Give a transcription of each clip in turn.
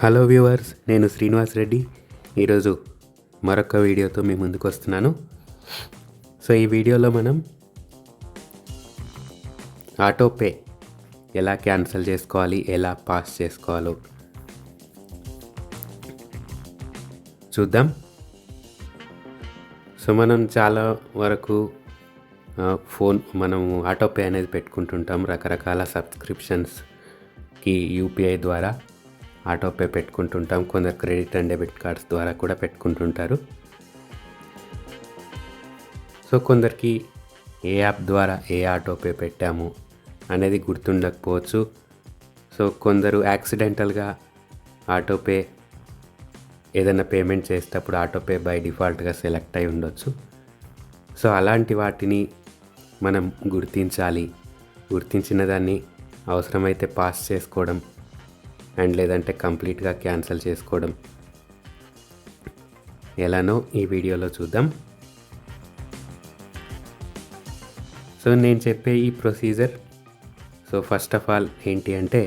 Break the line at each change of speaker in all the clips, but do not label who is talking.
Hello viewers, నేను శ్రీనివాస్ రెడ్డి. ఈరోజు మరొక వీడియోతో మీ ముందుకు వస్తున్నాను. సో ఈ వీడియోలో మనం ఆటోపే ఎలా క్యాన్సిల్ చేసుకోవాలి, ఎలా పాస్ చేసుకోవాలో చూద్దాం. సో మనం చాలా వరకు మనం ఆటోపే అనేది పెట్టుకుంటుంటాం. రకరకాల సబ్స్క్రిప్షన్స్కి యూపీఐ ద్వారా ఆటోపే పెట్టుకుంటుంటాం. కొందరు క్రెడిట్ అండ్ డెబిట్ కార్డ్స్ ద్వారా కూడా పెట్టుకుంటుంటారు. సో కొందరికి ఏ యాప్ ద్వారా ఏ ఆటోపే పెట్టాము అనేది గుర్తుండకపోవచ్చు. సో కొందరు యాక్సిడెంటల్గా ఆటోపే ఏదైనా పేమెంట్ చేసేటప్పుడు ఆటోపే బై డిఫాల్ట్గా సెలెక్ట్ అయి ఉండొచ్చు. సో అలాంటి వాటిని మనం గుర్తించాలి. గుర్తించిన దాన్ని అవసరమైతే పాస్ చేసుకోవడం అండ్ లేదంటే కంప్లీట్గా క్యాన్సిల్ చేసుకోవడం ఎలానో ఈ వీడియోలో చూద్దాం. సో నేను చెప్పే ఈ ప్రొసీజర్ ఫస్ట్ ఆఫ్ ఆల్ ఏంటి అంటే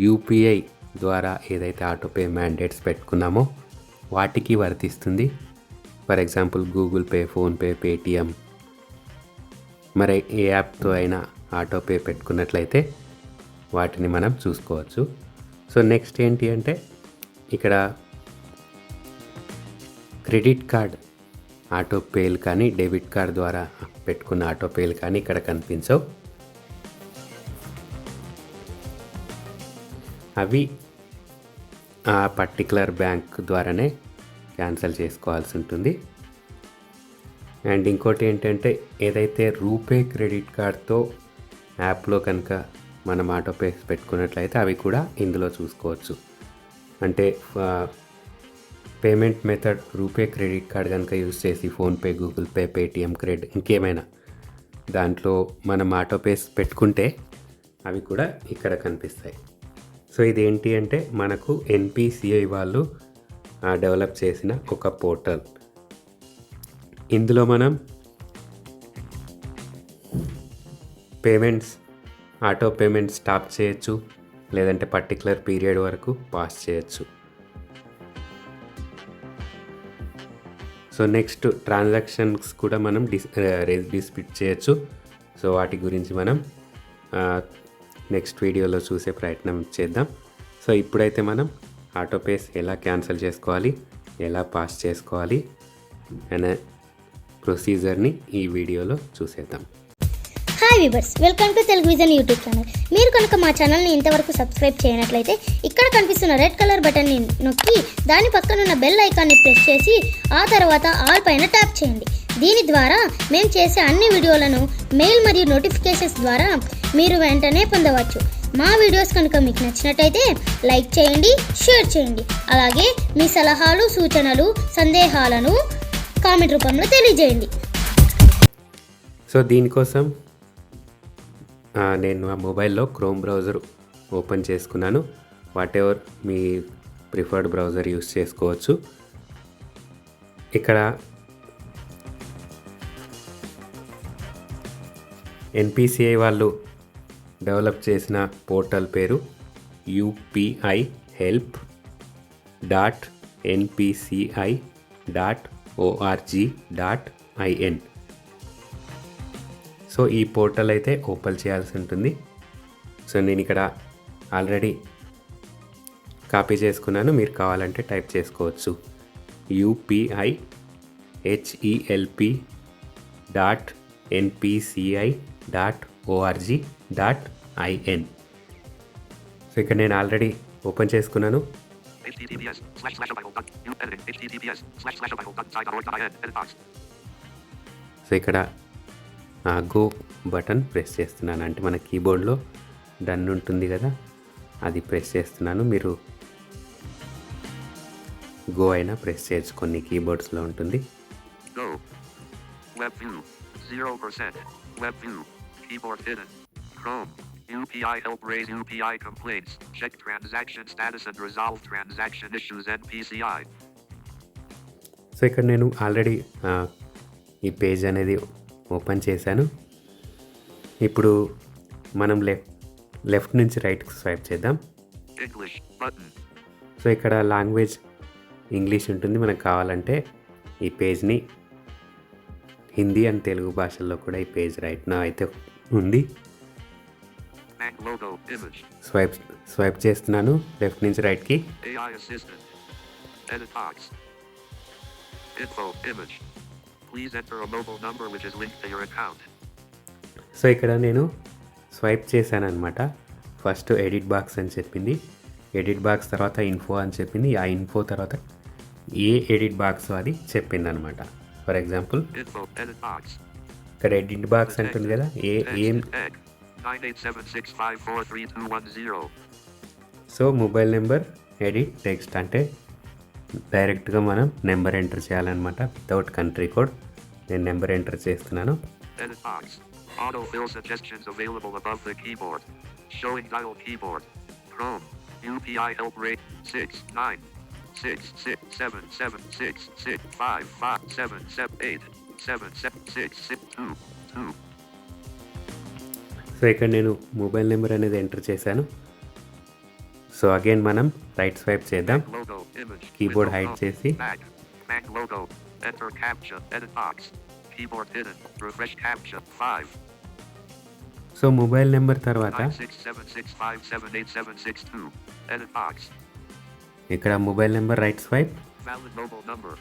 యూపీఐ ద్వారా ఏదైతే ఆటోపే మ్యాండేట్స్ పెట్టుకున్నామో వాటికి వర్తిస్తుంది. For example Google pay, PhonePe, Paytm, మరి ఏ యాప్తో అయినా ఆటోపే పెట్టుకున్నట్లయితే వాటిని మనం చూసుకోవచ్చు. సో నెక్స్ట్ ఏంటి అంటే ఇక్కడ క్రెడిట్ కార్డ్ ఆటోపేలు కానీ డెబిట్ కార్డ్ ద్వారా పెట్టుకున్న ఆటోపేలు కానీ ఇక్కడ కనిపించవు. అవి ఆ పర్టికులర్ బ్యాంక్ ద్వారానే క్యాన్సిల్ చేసుకోవాల్సి ఉంటుంది. అండ్ ఇంకోటి ఏంటంటే ఏదైతే రూపే క్రెడిట్ కార్డ్తో యాప్లో కనుక మనం ఆటోపే పెట్టుకున్నట్లయితే అవి కూడా ఇందులో చూసుకోవచ్చు. అంటే payment method RuPay credit card కనుక యూజ్ చేసి PhonePe, Google pay, Paytm, credit ఇంకేమైనా దాంట్లో మనం ఆటోపేస్ పెట్టుకుంటే అవి కూడా ఇక్కడ కనిపిస్తాయి. సో ఇదేంటి అంటే మనకు ఎన్పిసిఐ వాళ్ళు డెవలప్ చేసిన ఒక పోర్టల్. ఇందులో మనం ఆటో పేమెంట్ స్టాప్ చేయొచ్చు, లేదంటే పర్టికులర్ పీరియడ్ వరకు పాస్ చేయొచ్చు. సో నెక్స్ట్ ట్రాన్సాక్షన్స్ కూడా మనం డిస్ప్యూట్ చేయొచ్చు. సో వాటి గురించి మనం నెక్స్ట్ వీడియోలో చూసే ప్రయత్నం చేద్దాం. సో ఇప్పుడైతే మనం ఆటోపేస్ ఎలా క్యాన్సిల్ చేసుకోవాలి, ఎలా పాస్ చేసుకోవాలి అనే ప్రొసీజర్ని ఈ వీడియోలో చూసేద్దాం.
Hi weavers, welcome to Telugu vision YouTube channel. మీరు కనుక మా ఛానల్ని ఇంతవరకు సబ్స్క్రైబ్ చేయనట్లయితే ఇక్కడ కనిపిస్తున్న రెడ్ కలర్ బటన్ని నొక్కి దాని పక్కనున్న బెల్ ఐకాన్ని ప్రెస్ చేసి ఆ తర్వాత ఆల్ పైన ట్యాప్ చేయండి. దీని ద్వారా మేము చేసే అన్ని వీడియోలను మెయిల్ మరియు నోటిఫికేషన్స్ ద్వారా మీరు వెంటనే పొందవచ్చు. మా వీడియోస్ కనుక మీకు నచ్చినట్టయితే లైక్ చేయండి, షేర్ చేయండి. అలాగే మీ సలహాలు, సూచనలు, సందేహాలను కామెంట్ రూపంలో తెలియజేయండి.
సో దీనికోసం నేను ఆ మొబైల్లో క్రోమ్ బ్రౌజర్ ఓపెన్ చేసుకున్నాను. What ever me preferred browser use చేసుకోవచ్చు. ఇక్కడ ఎన్పిసిఐ వాళ్ళు డెవలప్ చేసిన పోర్టల్ పేరు upi.npci.org.in. సో ఈ పోర్టల్ అయితే ఓపెన్ చేయాల్సి ఉంటుంది. సో నేను ఇక్కడ ఆల్రెడీ కాపీ చేసుకున్నాను, మీరు కావాలంటే టైప్ చేసుకోవచ్చు. upi.help.npci.org.in. సో ఇక్కడ నేను ఆల్రెడీ ఓపెన్ చేసుకున్నాను. సో ఇక్కడ గో బటన్ ప్రెస్ చేస్తున్నాను. అంటే మన కీబోర్డ్లో డన్ ఉంటుంది కదా, అది ప్రెస్ చేస్తున్నాను. మీరు గో అయినా ప్రెస్ చేయొచ్చు, కొన్ని కీబోర్డ్స్లో ఉంటుంది.
UPI help raise UPI complaints. Check transaction status and resolve transaction issues NPCI.
So ఇక్కడ నేను ఆల్రెడీ ఈ పేజ్ అనేది ఓపెన్ చేశాను. ఇప్పుడు మనం లెఫ్ట్ నుంచి రైట్కి స్వైప్ చేద్దాం.
English button.
సో ఇక్కడ లాంగ్వేజ్ ఇంగ్లీష్ ఉంటుంది. మనకు కావాలంటే ఈ పేజ్ని హిందీ అండ్ తెలుగు భాషల్లో కూడా ఈ పేజ్ రైట్ నా అయితే ఉంది.
Mac logo image.
స్వైప్ చేస్తున్నాను లెఫ్ట్ నుంచి రైట్కి.
AI assistant. Edit box. Info image. Please enter a mobile number which is linked to your account.
So ఇక్కడ నేను స్వైప్ చేశాను అనమాట. ఫస్ట్ ఎడిట్ బాక్స్ అని చెప్పింది, ఎడిట్ బాక్స్ తర్వాత ఇన్ఫో అని చెప్పింది. ఆ ఇన్ఫో తర్వాత ఏ ఎడిట్ బాక్స్ అది చెప్పింది అనమాట. For example
Info edit box.
ఇక్కడ ఎడిట్ బాక్స్ అంటుంది కదా, ఏం
98765432210.
So mobile number edit text అంటే డైరెక్ట్గా మనం నెంబర్ ఎంటర్ చేయాలన్నమాట వితౌట్ కంట్రీ కోడ్. నేను నెంబర్ ఎంటర్ చేస్తున్నాను.
Edit box. Autofill suggestions available above the keyboard. Showing dial keyboard. Chrome. UPI help rate 6966776655778776622.
So ఇక్కడ నేను మొబైల్ నెంబర్ అనేది ఎంటర్ చేశాను. సో అగైన్ మనం రైట్ స్వైప్ చేద్దాం.
Logo image.
Keyboard
Window
hide
phone.
చేసి
Mac logo. Enter captcha. Edit box. Keyboard hidden. Refresh captcha. 5.
So mobile number తర్వాత
96765787762. Edit box.
ఇక్కడ mobile number right swipe.
Valid mobile number.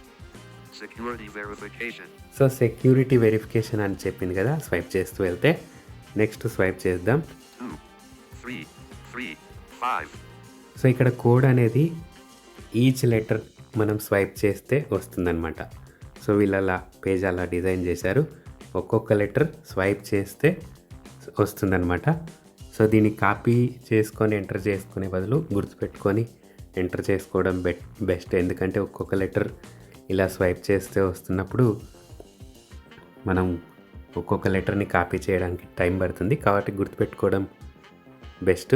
Security verification.
So security verification అని చెప్పింది కదా, swipe చేస్తూ వెళ్తే next swipe చేద్దాం.
2, 3, 3, 5.
So ఇక్కడ code అనేది ఈచ్ లెటర్ మనం స్వైప్ చేస్తే వస్తుందన్నమాట. సో వీళ్ళు అలా పేజ్ అలా డిజైన్ చేశారు, ఒక్కొక్క లెటర్ స్వైప్ చేస్తే వస్తుందన్నమాట. సో దీన్ని కాపీ చేసుకొని ఎంటర్ చేసుకునే బదులు గుర్తుపెట్టుకొని ఎంటర్ చేసుకోవడం బెస్ట్. ఎందుకంటే ఒక్కొక్క లెటర్ ఇలా స్వైప్ చేస్తే వస్తున్నప్పుడు మనం ఒక్కొక్క లెటర్ని కాపీ చేయడానికి టైం పడుతుంది, కాబట్టి గుర్తుపెట్టుకోవడం best.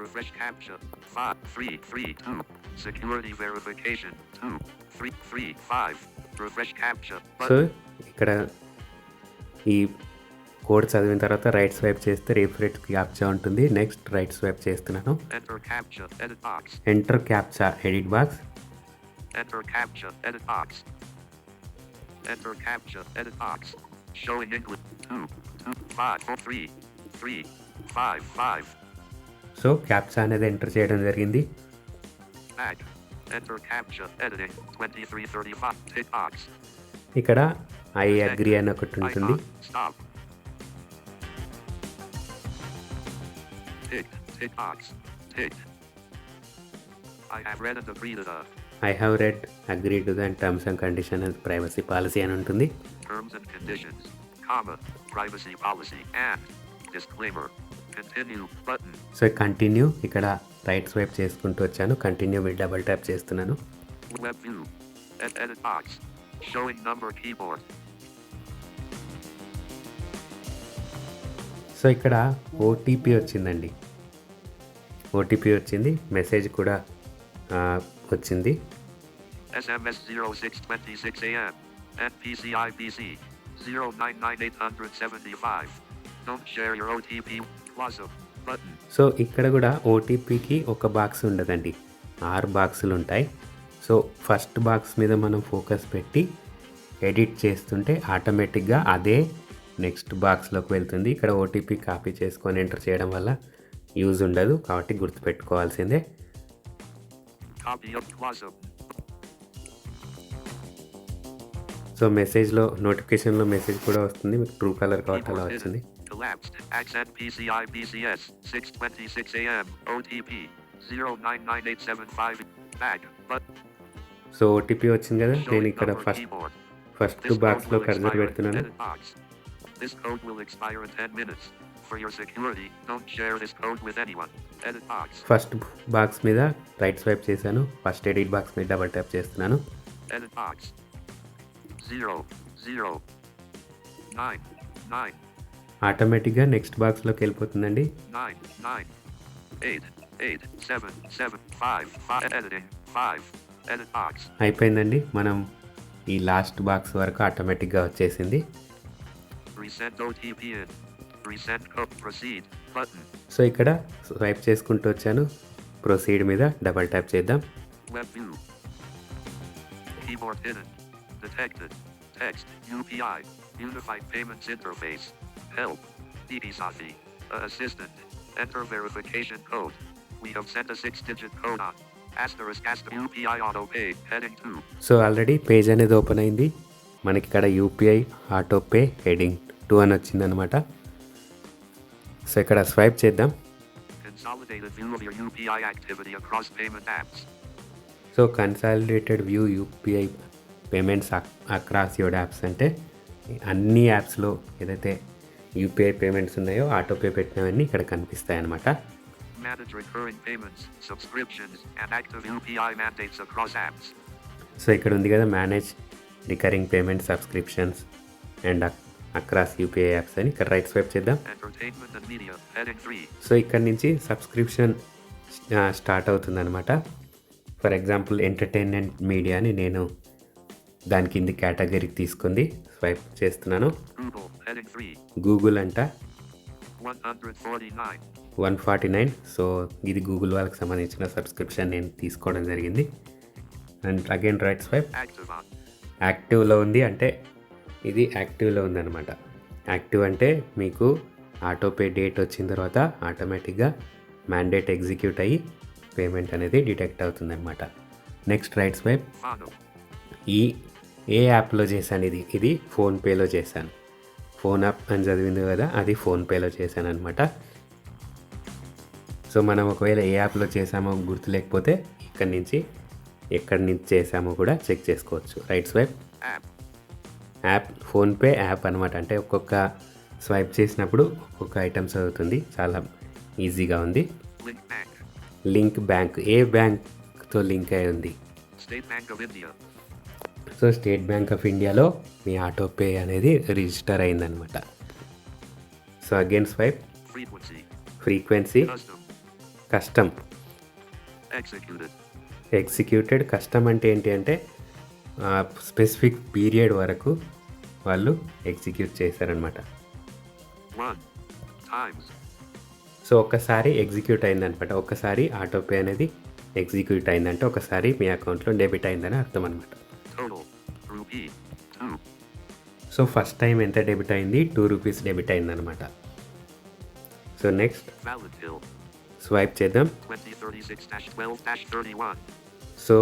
Refresh captcha. 5, 3, 3, 2. Security verification. 2, 3, 3, 5. Refresh captcha.
So
Button.
ఇక్కడ ఈ కోడ్ చదివిన తర్వాత రైట్ స్వైప్ చేస్తే రిఫ్రెష్ క్యాప్చా ఉంటుంది. నెక్స్ట్ రైట్ స్వైప్ చేస్తున్నాను.
Enter captcha. Edit box.
Enter captcha edit box.
Enter captcha. Edit box. Enter captcha. Edit box. Showing English. 2, 2, 5, 4, 3, 3, 5, 5.
So captcha అనేది enter చేయడం జరిగింది.
Back. Enter captcha. Editing. 2335. Tick box.
ఇక్కడ I agree అని ఒకటి ఉంటుంది.
Icon. Stop. Tick. Tick box. Tick. I have read and agreed to the
I have read agree to the terms and condition and privacy policy అని ఉంటుంది.
terms and conditions, comma, privacy policy, and disclaimer. Continue button.
So continue ఇక్కడ right swipe చేసుకుంటూ వచ్చాను. Continue మీద double tap చేస్తున్నాను.
Web view. Edit box. Showing number keyboard.
So ఇక్కడ OTP వచ్చిందండి. OTP వచ్చింది, మెసేజ్ కూడా వచ్చింది.
SMS 0626 AM. NPCIBC 099875. Don't share your OTP. Plaza button.
So ఇక్కడ కూడా ఓటీపీకి ఒక బాక్స్ ఉండదండి, 6 బాక్సులు ఉంటాయి. సో ఫస్ట్ బాక్స్ మీద మనం ఫోకస్ పెట్టి ఎడిట్ చేస్తుంటే ఆటోమేటిక్గా అదే నెక్స్ట్ బాక్స్లోకి వెళ్తుంది. ఇక్కడ ఓటీపీ కాపీ చేసుకొని ఎంటర్ చేయడం వల్ల యూజ్ ఉండదు, కాబట్టి గుర్తుపెట్టుకోవాల్సిందే.
Copy of Plaza.
సో మెసేజ్లో నోటిఫికేషన్లో మెసేజ్ కూడా వస్తుంది, మీకు ట్రూ కలర్ కాబట్టి అలా వచ్చింది.
Collapsed. Accent PCI BCS 626 AM. OTP 099875. Back. Button.
So OTP వచ్చింది కదా, నేను
Showing
ఇక్కడ
number keyboard.
First
This code
బాక్స్లో
will
కర్సర్
expire in
పెడుతున్నాను.
edit box. This code will expire in 10 minutes. For your security, don't share this code with anyone. Edit box.
First box మీద right swipe చేశాను, first edit box మీద double tap చేస్తున్నాను.
Edit box. 0, 0, 9, 9,
ఆటోమేటిక్గా next బాక్స్లోకి వెళ్ళిపోతుందండి.
9, 9, 8, 8, 7, 7, 5, 5. Editing. 5. Edit box.
అయిపోయిందండి, మనం ఈ last box వరకు ఆటోమేటిక్గా వచ్చేసింది.
Resend OTP in. Resend code. Proceed. Button.
So ఇక్కడ స్వైప్ చేసుకుంటూ వచ్చాను, ప్రొసీడ్ మీద డబల్ ట్యాప్ చేద్దాం.
Web view. Keyboard hidden. Detected. Text. UPI. Unified Payments Interface. Help. DBSAFI. Assistant. Enter verification code. We have sent a 6-digit code on. ** UPI auto pay. Heading 2.
So already page అనేది open అయింది. మనకి ఇక్కడ UPI auto pay heading 2 అని వచ్చిందనమాట. So ఇక్కడ swipe చేద్దాం.
Consolidated view of your UPI activity across payment apps.
So consolidated view UPI payments across your apps అంటే అన్ని యాప్స్లో ఏదైతే యూపీఐ పేమెంట్స్ ఉన్నాయో ఆటో పే పెట్టినవన్నీ ఇక్కడ కనిపిస్తాయి అన్నమాట.
Manage recurring payments, subscriptions, and active UPI mandates across apps.
So ఇక్కడ ఉంది కదా manage recurring payment subscriptions and across UPI apps అని ఇక్కడ రైట్ స్వైప్ చేద్దాం.
Entertainment and media. Heading 3.
So ఇక్కడ నుంచి సబ్స్క్రిప్షన్ స్టార్ట్ అవుతుందన్నమాట. ఫర్ ఎగ్జాంపుల్ ఎంటర్టైన్మెంట్ మీడియా అని నేను దాని కింది కేటగిరీకి తీసుకుంది స్వైప్ చేస్తున్నాను.
Google. Heading 3.
గూగుల్ అంట
149.
149. సో ఇది గూగుల్ వాళ్ళకి సంబంధించిన సబ్స్క్రిప్షన్ నేను తీసుకోవడం జరిగింది. And again right swipe.
Active on.
యాక్టివ్లో ఉంది అంటే ఇది యాక్టివ్లో ఉందన్నమాట. యాక్టివ్ అంటే మీకు ఆటోపే డేట్ వచ్చిన తర్వాత ఆటోమేటిక్గా మ్యాండేట్ ఎగ్జిక్యూట్ అయ్యి పేమెంట్ అనేది డిటెక్ట్ అవుతుందన్నమాట. Next right swipe.
Follow.
ఏ యాప్లో చేశాను ఇది ఫోన్పేలో చేశాను. ఫోన్ యాప్ అని చదివింది కదా అది ఫోన్పేలో చేశాను అనమాట. సో మనం ఒకవేళ ఏ యాప్లో చేసామో గుర్తు లేకపోతే ఇక్కడి నుంచి ఎక్కడి నుంచి చేసామో కూడా చెక్ చేసుకోవచ్చు. Right swipe.
App.
App PhonePe app అనమాట. అంటే ఒక్కొక్క స్వైప్ చేసినప్పుడు ఒక్కొక్క ఐటమ్స్ అవుతుంది. చాలా ఈజీగా ఉంది.
Link Bank.
లింక్ బ్యాంక్ ఏ బ్యాంక్తో లింక్ అయి ఉంది.
State Bank of India.
So state bank of ఇండియాలో మీ ఆటోపే అనేది రిజిస్టర్ అయిందనమాట. So again swipe.
Frequency.
Frequency.
Custom.
Custom.
Executed.
Executed. Custom అంటే ఏంటి అంటే స్పెసిఫిక్ పీరియడ్ వరకు వాళ్ళు ఎగ్జిక్యూట్ చేశారనమాట.
1. Times.
సో ఒక్కసారి ఎగ్జిక్యూట్ అయిందనమాట. ఒక్కసారి ఆటోపే అనేది ఎగ్జిక్యూట్ అయిందంటే ఒకసారి మీ అకౌంట్లో డెబిట్ అయిందని అర్థం అనమాట.
Total. Rupee. 2.
So first time ఎంత డెబిట్ అయింది? 2 రూపీస్ డెబిట్ అయిందనమాట. So next
Valid till.
Swipe చేద్దాం.
2036-12-31.
సో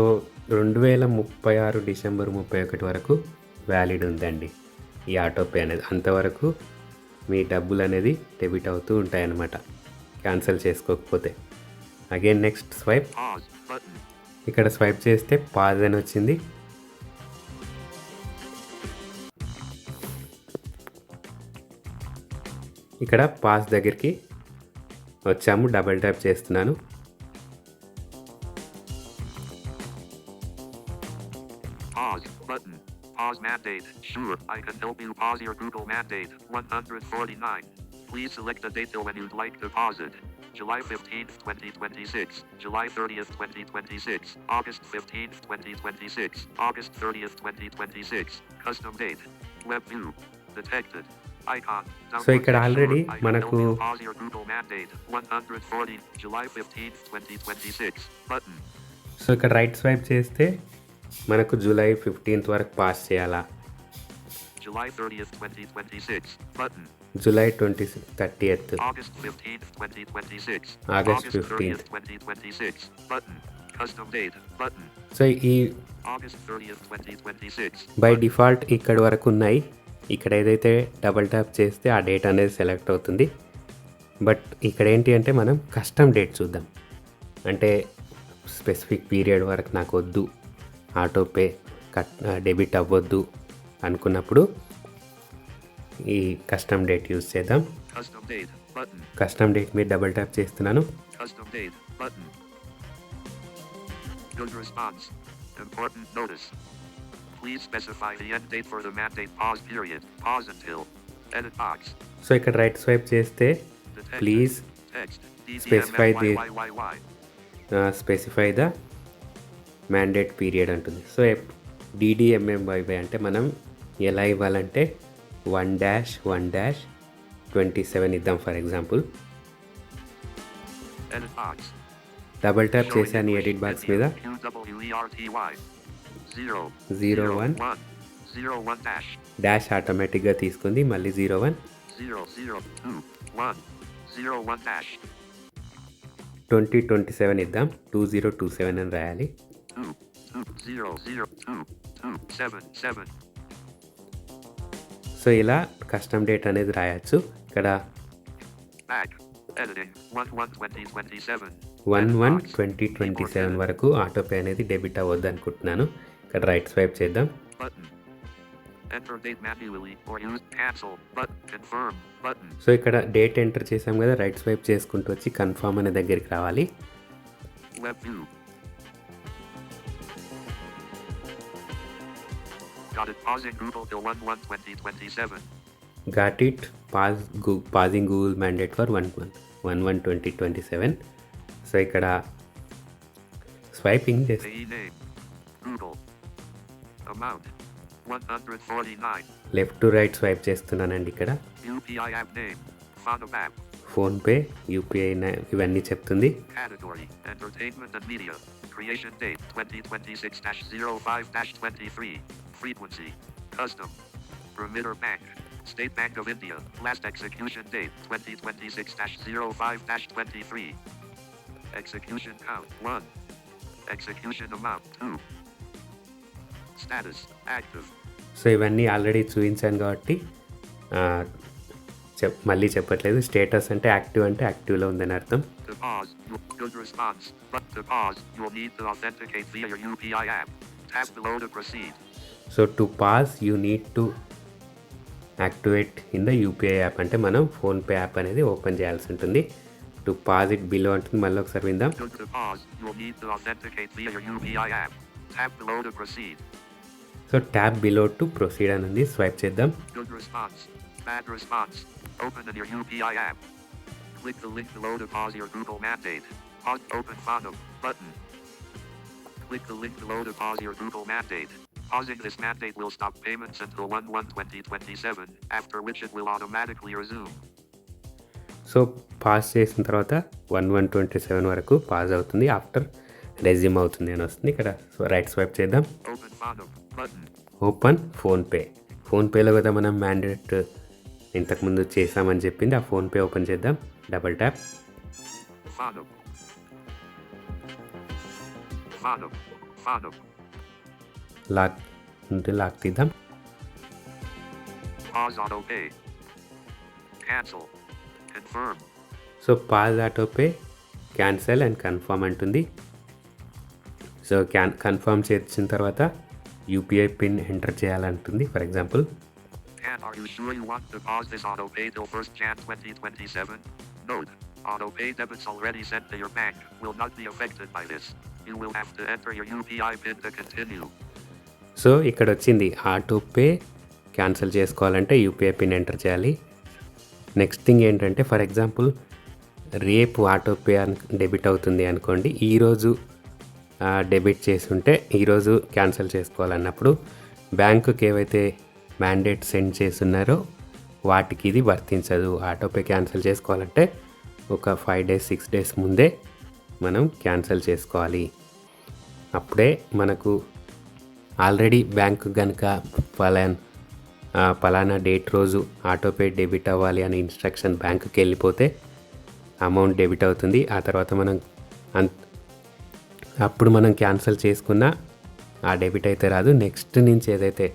2036 డిసెంబర్ 31 వరకు వ్యాలిడ్ ఉందండి ఈ ఆటోపే అనేది. అంతవరకు మీ డబ్బులు అనేది డెబిట్ అవుతూ ఉంటాయన్నమాట క్యాన్సిల్ చేసుకోకపోతే. Again next swipe.
Pause. Button.
ఇక్కడ స్వైప్ చేస్తే పాజ్ అని వచ్చింది. ఇక్కడ పాజ్ దగ్గరికి వచ్చాము. డబుల్ ట్యాప్ చేస్తున్నాను.
Pause. Button. Pause mandate. Sure, I can help you pause your Google mandate. 149. Please select a date till when you'd like to pause it. July 15th, 2026. July 30th, 2026. August 15th, 2026. August 30th, 2026. Custom date. Web view. Detected. Icon.
So ఇక్కడ already మనకు
pause your Google mandate. 140. July 15th, 2026. Button.
So ఇక్కడ right swipe చేస్తే మనకు July 15th వరకు pass చేయాలా.
July 30th, 2026. Button.
July 30th.
August 15th, 2026.
August
30th,
15th.
2026. Button. Custom date. Button.
So ఈ
August 30th, 2026.
By default ఇక్కడ వరకు ఉన్నాయి. ఇక్కడ ఏదైతే డబల్ ట్యాప్ చేస్తే ఆ డేట్ అనేది సెలెక్ట్ అవుతుంది. బట్ ఇక్కడ ఏంటి అంటే మనం కస్టమ్ డేట్ చూద్దాం. అంటే స్పెసిఫిక్ పీరియడ్ వరకు నాకు వద్దు, ఆటోపే డెబిట్ అవ్వద్దు అనుకున్నప్పుడు ఈ కస్టమ్ డేట్ యూజ్ చేద్దాం.
Custom date. Button.
Custom date మీద డబల్ ట్యాప్ చేస్తున్నాను.
Custom date. Button. Good response. Important notice. Please specify the end date for the mandate pause period. Pause until. Edit box.
So ఇక్కడ right swipe చేస్తే
Detected.
Please
Text.
Specify the-
DTMMYYYY.
Specify the mandate period అంటుంది. So DDMMYY అంటే మనం ఎలా ఇవ్వాలంటే 1-1-27 ఇద్దాం for example.
Edit box.
Double tap
Showing
చేశాను
English
edit box
India.
మీద.
QWE DRTY 0
01
1 0 1 dash
డాష్ ఆటోమేటిక్గా తీసుకుంది. మళ్ళీ 01
0 0 2 1 0 1 dash
2027 ఇద్దాం. 2027 అని రాయాలి.
2 2 0 0 2 2 7 7
సో ఇలా కస్టమ్ డేట్ అనేది రాయొచ్చు. ఇక్కడ
back editing 1 1 2027
1/1/2027 వరకు ఆటోపే అనేది డెబిట్ అవ్వద్దు అనుకుంటున్నాను. ఇక్కడ రైట్ స్వైప్ చేద్దాం.
button enter date manually or use cancel button confirm button
so ఇక్కడ డేట్ ఎంటర్ చేసాం కదా, రైట్ స్వైప్ చేసుకుంటూ వచ్చి కన్ఫర్మ్ అనే దగ్గరికి రావాలి.
web view got it pausing Google till 1 1 2027
got it passing Google mandate for 1/1/2027. So ఇక్కడ స్వైపింగ్ చేసి
payee name Google amount 149
left to right swipe చేస్తున్నానండి. ఇక్కడ
UPI app name Phantom app
PhonePe, UPI ఇవన్నీ చెప్తుంది.
category entertainment and media creation date 2026-05-23 frequency custom remitter bank State Bank of India last execution date 2026-05-23 execution count 1 execution amount 2 status active
so ఇవన్నీ already చూపించాను కాబట్టి మళ్ళీ చెప్పట్లేదు. Status అంటే యాక్టివ్లో ఉందని అర్థం.
to pause good response but to pause you'll need to authenticate via your UPI app tap below to proceed
so to pass you need to activate in the UPI app అంటే మనం PhonePe app అనేది open చేయాల్సి ఉంటుంది. To pass it below అంటుంది. మళ్ళీ ఒకసారి విందాం.
to pause you'll need to authenticate via your UPI app tap below to proceed
so tap below to proceed అని ఉంది. స్వైప్ చేద్దాం.
good response bad response open in your UPI app click the link below to pause your Google mandate pause open Phantom button click the link below to pause your Google mandate pausing this mandate will stop payments until 1/1/2027 after which it will automatically resume
so pass చేసిన తర్వాత 1/1/27 వరకు pass అవుతుంది. After resume అవుతుంది అని వస్తుంది. ఇక్కడ right swipe చేద్దాం.
open Phantom button
open ఫోన్పేలో కదా మనం మ్యాండేట్ ఇంతకుముందు చేసామని చెప్పింది. ఆ ఫోన్పే ఓపెన్ చేద్దాం. Double tap.
Phantom
లాక్ ఉంటే లాక్ తీద్దాం.
pause auto pay cancel confirm
so pause autopay cancel and confirm అంటుంది. సో కన్ఫర్మ్ చేసిన తర్వాత యూపీఐ పిన్ ఎంటర్ చేయాలంటుంది. For example
and are you sure you want to pause this auto pay till 1st Jan 2027 note auto pay debits already sent to your bank will not be affected by this you will have to enter your UPI pin to continue
so ఇక్కడ వచ్చింది autopay cancel చేసుకోవాలంటే UPI pin enter చేయాలి. Next thing ఏంటంటే for example రేపు autopay debit అవుతుంది అనుకోండి. ఈరోజు debit చేసి ఉంటే ఈరోజు క్యాన్సిల్ చేసుకోవాలన్నప్పుడు బ్యాంకుకి ఏవైతే మ్యాండేట్ సెండ్ చేస్తున్నారో వాటికి ఇది వర్తించదు. ఆటోపే క్యాన్సిల్ చేసుకోవాలంటే ఒక 5 days 6 days ముందే మనం క్యాన్సిల్ చేసుకోవాలి. అప్పుడే మనకు ఆల్రెడీ బ్యాంకు కనుక పలానా డేట్ రోజు ఆటోపే డెబిట్ అవ్వాలి అనే ఇన్స్ట్రక్షన్ బ్యాంకుకి వెళ్ళిపోతే అమౌంట్ డెబిట్ అవుతుంది. ఆ తర్వాత మనం అప్పుడు మనం క్యాన్సిల్ చేసుకున్న ఆ డెబిట్ అయితే రాదు. నెక్స్ట్ నుంచి ఏదైతే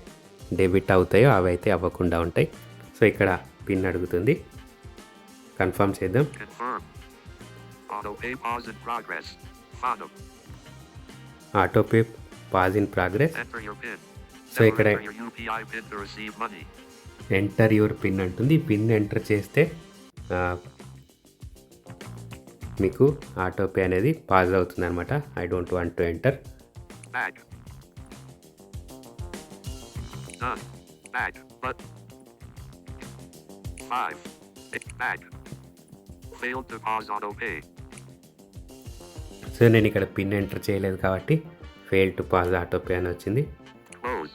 డెబిట్ అవుతాయో అవి అయితే అవ్వకుండా ఉంటాయి. సో ఇక్కడ పిన్ అడుగుతుంది. కన్ఫర్మ్ చేద్దాం.
confirm auto pay pause in progress Phantom
autopay pause in progress.
enter your pin
so ఇక్కడ
enter your UPI pin to receive money
enter your pin అంటుంది. పిన్ ఎంటర్ చేస్తే మీకు ఆటోపే అనేది pause అవుతుంది అనమాట. I don't want to enter.
back done back button 5 back failed to pause auto pay
so నేను ఇక్కడ pin enter చేయలేదు కాబట్టి ఫెయిల్ టు పాజ్ ఆటోపే అని వచ్చింది.
close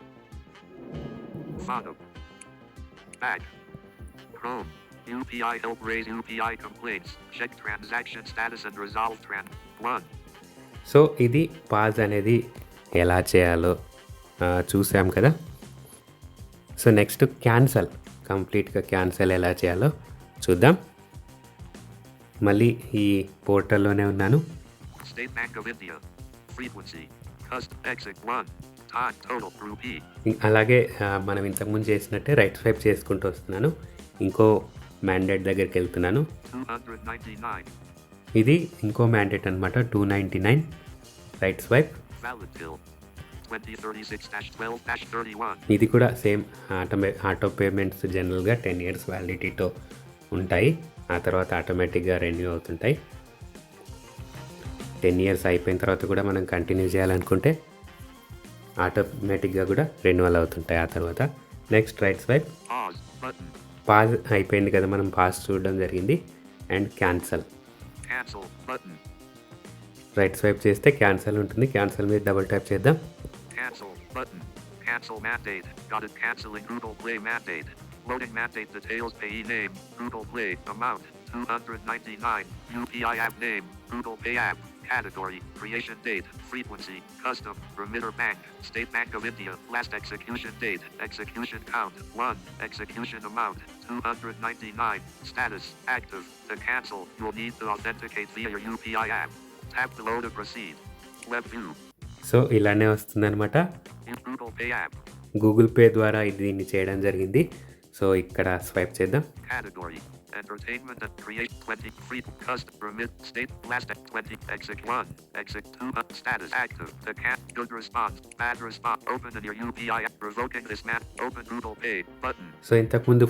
Phantom back Chrome UPI help raise UPI complaints check transaction status and resolve 1
so ఇది pause అనేది ఎలా చేయాలో చూసాం కదా. సో నెక్స్ట్ క్యాన్సల్, కంప్లీట్గా క్యాన్సల్ ఎలా చేయాలో చూద్దాం. మళ్ళీ ఈ పోర్టల్లోనే ఉన్నాను.
State Bank of India. Frequency. Custom exit 1. Time total rupee.
అలాగే మనం ఇంతకుముందు చేసినట్టే రైట్ స్వైప్ చేసుకుంటూ వస్తున్నాను. ఇంకో మ్యాండేట్ దగ్గరికి వెళ్తున్నాను.
299.
ఇది ఇంకో మ్యాండేట్ అనమాట, 299. Right swipe.
Valid till 2036-12-31.
ఇది కూడా సేమ్ ఆటో పేమెంట్స్ జనరల్గా 10 years వ్యాలిడిటీతో ఉంటాయి. ఆ తర్వాత ఆటోమేటిక్గా రెన్యూ అవుతుంటాయి. 10 years అయిపోయిన తర్వాత కూడా మనం కంటిన్యూ చేయాలనుకుంటే ఆటోమేటిక్గా కూడా రెన్యువల్ అవుతుంటాయి ఆ తర్వాత. Next right swipe.
Pause button.
Pause అయిపోయింది కదా, మనం పాజ్ చూడడం జరిగింది. And cancel.
Cancel button.
Right swipe చేస్తే క్యాన్సల్ ఉంటుంది. క్యాన్సల్ మీద డబుల్ ట్యాప్ చేద్దాం.
Cancel button. Cancel mandate. Got it. Canceling Google Play mandate. Loading mandate details. Payee name. Google Play. Amount 299. UPI app name. Google Pay app. Category. Creation date. Frequency. Custom. Remitter bank. State Bank of India. Last execution date. Execution count 1. Execution amount 299. Status. Active. To cancel, you'll need to authenticate via your UPI app. Tap below to proceed. Web view.
So ఇలానే వస్తుందన్నమాట.
In Google Pay app.
Google pay ద్వారా దీన్ని చేయడం జరిగింది. So ఇక్కడ swipe చేద్దాం.
Category. Entertainment and create 20. Free. Custom. Remit. State. Last. 20. Exit 1. Exit 2. Status. Active. To good response. Bad response. Open in your UPI app. Revoking this map. Open Google Pay. Button.
So ఇంతకుముందు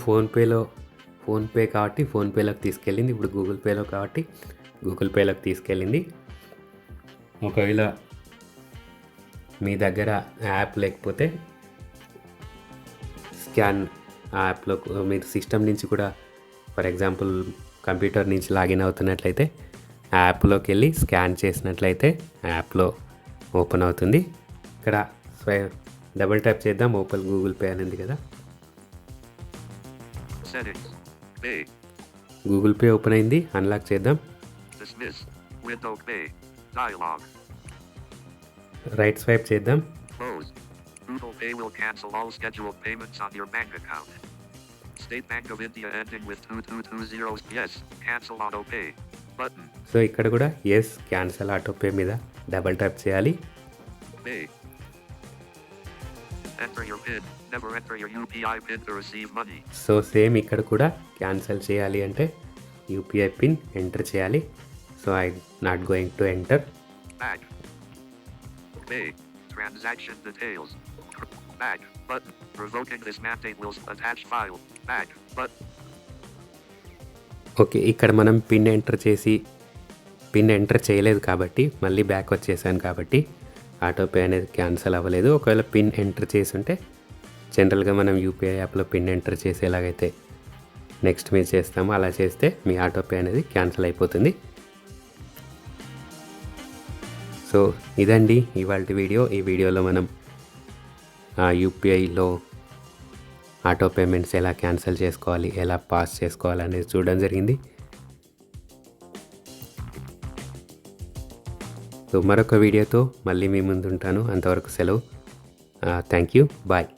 PhonePe కాబట్టి ఫోన్పేలోకి తీసుకెళ్ళింది. ఇప్పుడు Google పేలో కాబట్టి Google పేలోకి తీసుకెళ్ళింది. ఒకవేళ మీ దగ్గర యాప్ లేకపోతే స్కాన్ యాప్లో మీరు సిస్టమ్ నుంచి కూడా, ఫర్ ఎగ్జాంపుల్ కంప్యూటర్ నుంచి లాగిన్ అవుతున్నట్లయితే యాప్లోకి వెళ్ళి స్కాన్ చేసినట్లయితే యాప్లో ఓపెన్ అవుతుంది. ఇక్కడ డబుల్ ట్యాప్ చేద్దాం. ఓపెన్ గూగుల్ పే అని ఉంది కదా.
Settings. Pay.
Google pay open అయింది. అన్లాక్ చేద్దాం.
Dismiss. Window Pay. Dialog.
Right swipe చేద్దాం.
Close. Google Pay will cancel all scheduled payments on your bank account. State Bank of India ending with 2220. Yes. Cancel auto pay. Button.
So ఇక్కడ కూడా yes cancel auto pay మీద double tap చేయాలి.
Pay. Enter your PIN. Never enter your UPI PIN to receive money.
So same ఇక్కడ కూడా cancel చేయాలి అంటే UPI pin enter చేయాలి. So I not going to enter.
Back. Pay. Transaction details. Back. Button. Revoking this mandate will attach file. Back. Button.
Okay, ఇక్కడ మనం pin enter చేయలేదు కాబట్టి మళ్ళీ బ్యాక్ వచ్చేసాను కాబట్టి ఆటోపే అనేది క్యాన్సల్ అవ్వలేదు. ఒకవేళ పిన్ ఎంటర్ చేసి ఉంటే జనరల్గా మనం యూపీఐ యాప్లో పిన్ ఎంటర్ చేసేలాగైతే నెక్స్ట్ మీరు చేస్తామో అలా చేస్తే మీ ఆటోపే అనేది క్యాన్సిల్ అయిపోతుంది. సో ఇదండి ఇవాల్టి వీడియో. ఈ వీడియోలో మనం యూపీఐలో ఆటో పేమెంట్స్ ఎలా క్యాన్సిల్ చేసుకోవాలి, ఎలా పాస్ చేసుకోవాలి అనేది చూడడం జరిగింది. సో మరొక వీడియోతో మళ్ళీ మీ ముందు ఉంటాను. అంతవరకు సెలవు. Thank you. బాయ్.